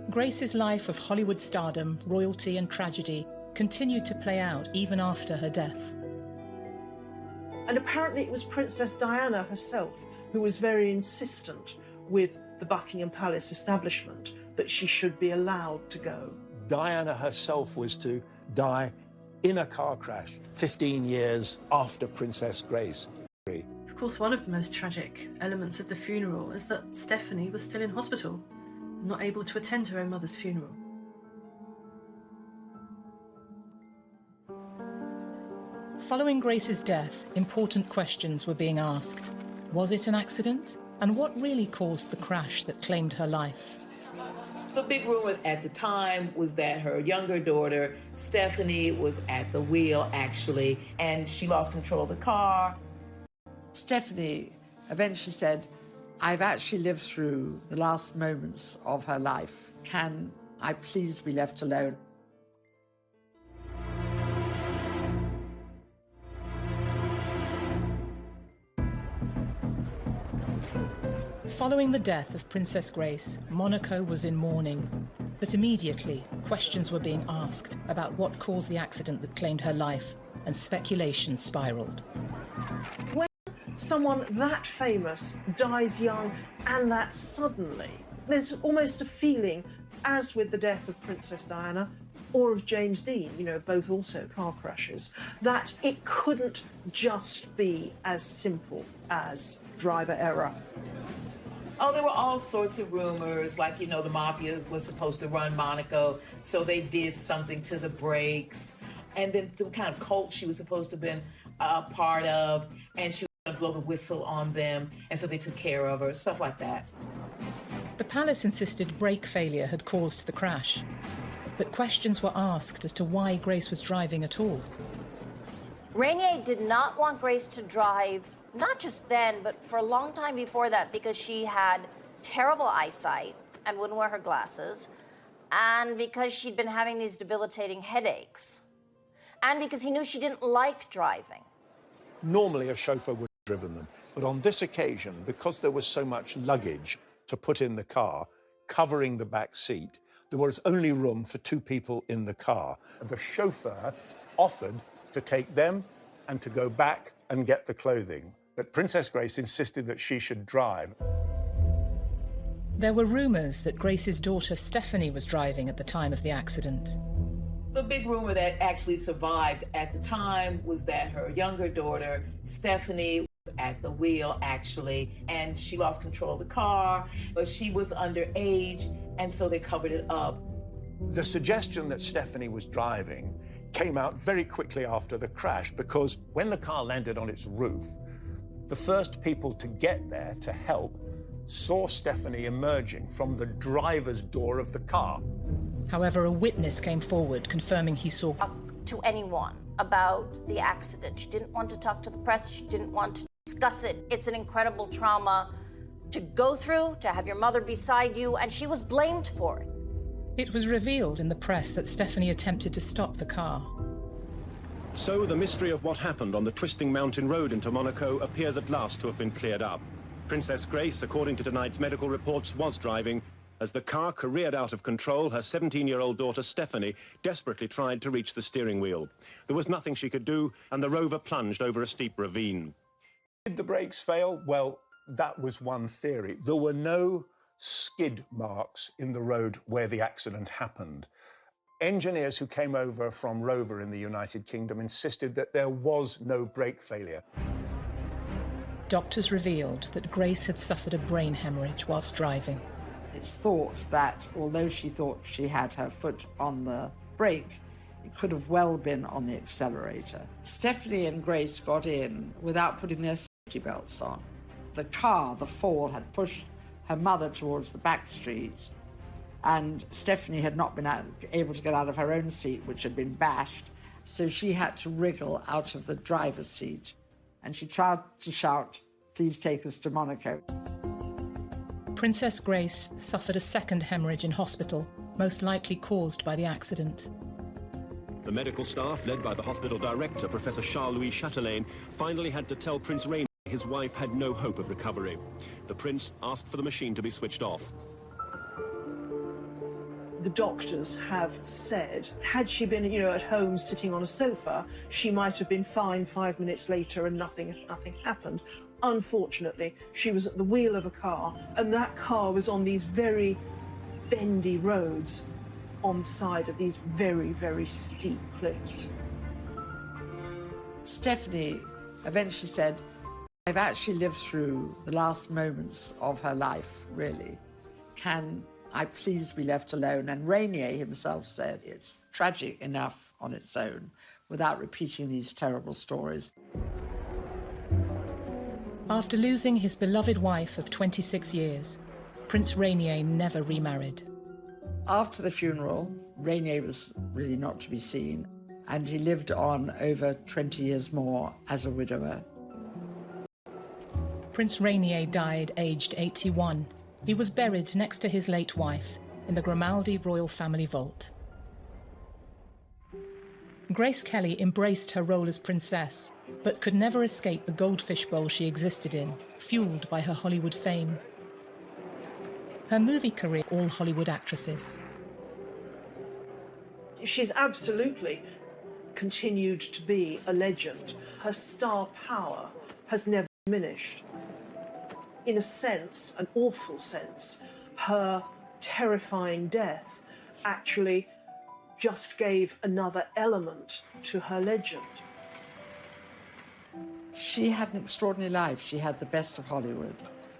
Grace's life of Hollywood stardom, royalty, and tragedy continued to play out even after her death. And apparently it was Princess Diana herself who was very insistent with the Buckingham Palace establishment that she should be allowed to go. Diana herself was to die in a car crash 15 years after Princess Grace. Of course, one of the most tragic elements of the funeral is that Stephanie was still in hospital, not able to attend her own mother's funeral. Following Grace's death, important questions were being asked. Was it an accident? And what really caused the crash that claimed her life? The big rumor at the time was that her younger daughter, Stephanie, was at the wheel, actually, and she lost control of the car. Stephanie eventually said, "I've actually lived through the last moments of her life. Can I please be left alone?" Following the death of Princess Grace, Monaco was in mourning. But immediately, questions were being asked about what caused the accident that claimed her life, and speculation spiralled. When someone that famous dies young and that suddenly, there's almost a feeling, as with the death of Princess Diana or of James Dean, both also car crashes, that it couldn't just be as simple as driver error. Oh, there were all sorts of rumors, like, the mafia was supposed to run Monaco, so they did something to the brakes. And then some kind of cult she was supposed to have been a part of, and she was going to blow the whistle on them, and so they took care of her, stuff like that. The palace insisted brake failure had caused the crash. But questions were asked as to why Grace was driving at all. Rainier did not want Grace to drive, not just then, but for a long time before that, because she had terrible eyesight and wouldn't wear her glasses, and because she'd been having these debilitating headaches, and because he knew she didn't like driving. Normally a chauffeur would have driven them, but on this occasion, because there was so much luggage to put in the car, covering the back seat, there was only room for 2 people in the car. The chauffeur offered to take them and to go back and get the clothing. But Princess Grace insisted that she should drive. There were rumours that Grace's daughter Stephanie was driving at the time of the accident. The big rumor that actually survived at the time was that her younger daughter, Stephanie, was at the wheel, actually, and she lost control of the car, but she was underage, and so they covered it up. The suggestion that Stephanie was driving came out very quickly after the crash, because when the car landed on its roof, the first people to get there to help saw Stephanie emerging from the driver's door of the car. However, a witness came forward confirming he saw... To anyone about the accident. She didn't want to talk to the press. She didn't want to discuss it. It's an incredible trauma to go through, to have your mother beside you, and she was blamed for it. It was revealed in the press that Stephanie attempted to stop the car. So the mystery of what happened on the twisting mountain road into Monaco appears at last to have been cleared up. Princess Grace, according to tonight's medical reports, was driving. As the car careered out of control, her 17-year-old daughter Stephanie desperately tried to reach the steering wheel. There was nothing she could do, and the Rover plunged over a steep ravine. Did the brakes fail? Well, that was one theory. There were no skid marks in the road where the accident happened. Engineers who came over from Rover in the United Kingdom insisted that there was no brake failure. Doctors revealed that Grace had suffered a brain hemorrhage whilst driving. It's thought that, although she thought she had her foot on the brake, it could have well been on the accelerator. Stephanie and Grace got in without putting their safety belts on. The car, the fall, had pushed her mother towards the back street, and Stephanie had not been able to get out of her own seat, which had been bashed, so she had to wriggle out of the driver's seat. And she tried to shout, "Please take us to Monaco." Princess Grace suffered a second hemorrhage in hospital, most likely caused by the accident. The medical staff, led by the hospital director, Professor Charles-Louis Chatelain, finally had to tell Prince Rainier his wife had no hope of recovery. The prince asked for the machine to be switched off. The doctors have said, had she been, at home sitting on a sofa, she might have been fine 5 minutes later and nothing happened. Unfortunately, she was at the wheel of a car, and that car was on these very bendy roads on the side of these very, very steep cliffs. Stephanie eventually said, "I've actually lived through the last moments of her life, really. Can I please be left alone?" And Rainier himself said, "It's tragic enough on its own without repeating these terrible stories." After losing his beloved wife of 26 years, Prince Rainier never remarried. After the funeral, Rainier was really not to be seen, and he lived on over 20 years more as a widower. Prince Rainier died aged 81. He was buried next to his late wife in the Grimaldi royal family vault. Grace Kelly embraced her role as princess, but could never escape the goldfish bowl she existed in, fueled by her Hollywood fame. Her movie career, all Hollywood actresses. She's absolutely continued to be a legend. Her star power has never diminished. In a sense, an awful sense, her terrifying death actually just gave another element to her legend. She had an extraordinary life. She had the best of Hollywood.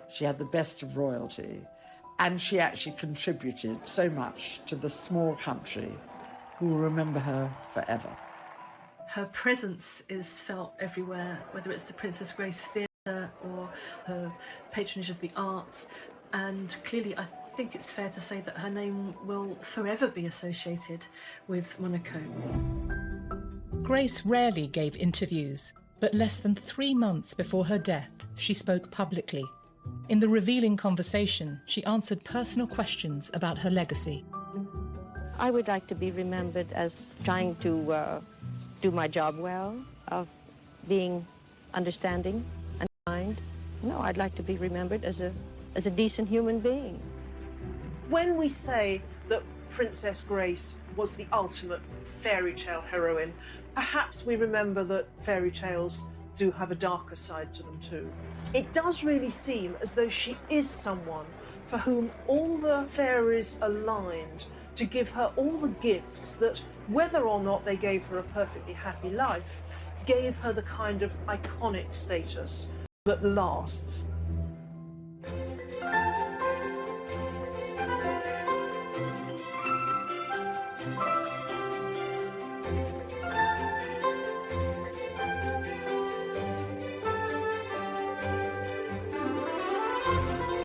She had the best of royalty. And she actually contributed so much to the small country who will remember her forever. Her presence is felt everywhere, whether it's the Princess Grace Theatre or her patronage of the arts. And clearly, I think it's fair to say that her name will forever be associated with Monaco. Grace rarely gave interviews, but less than 3 months before her death, she spoke publicly. In the revealing conversation, she answered personal questions about her legacy. I would like to be remembered as trying to do my job well, of being understanding and kind. No, I'd like to be remembered as a decent human being. When we say that Princess Grace was the ultimate fairy tale heroine, perhaps we remember that fairy tales do have a darker side to them too. It does really seem as though she is someone for whom all the fairies aligned to give her all the gifts that, whether or not they gave her a perfectly happy life, gave her the kind of iconic status that lasts.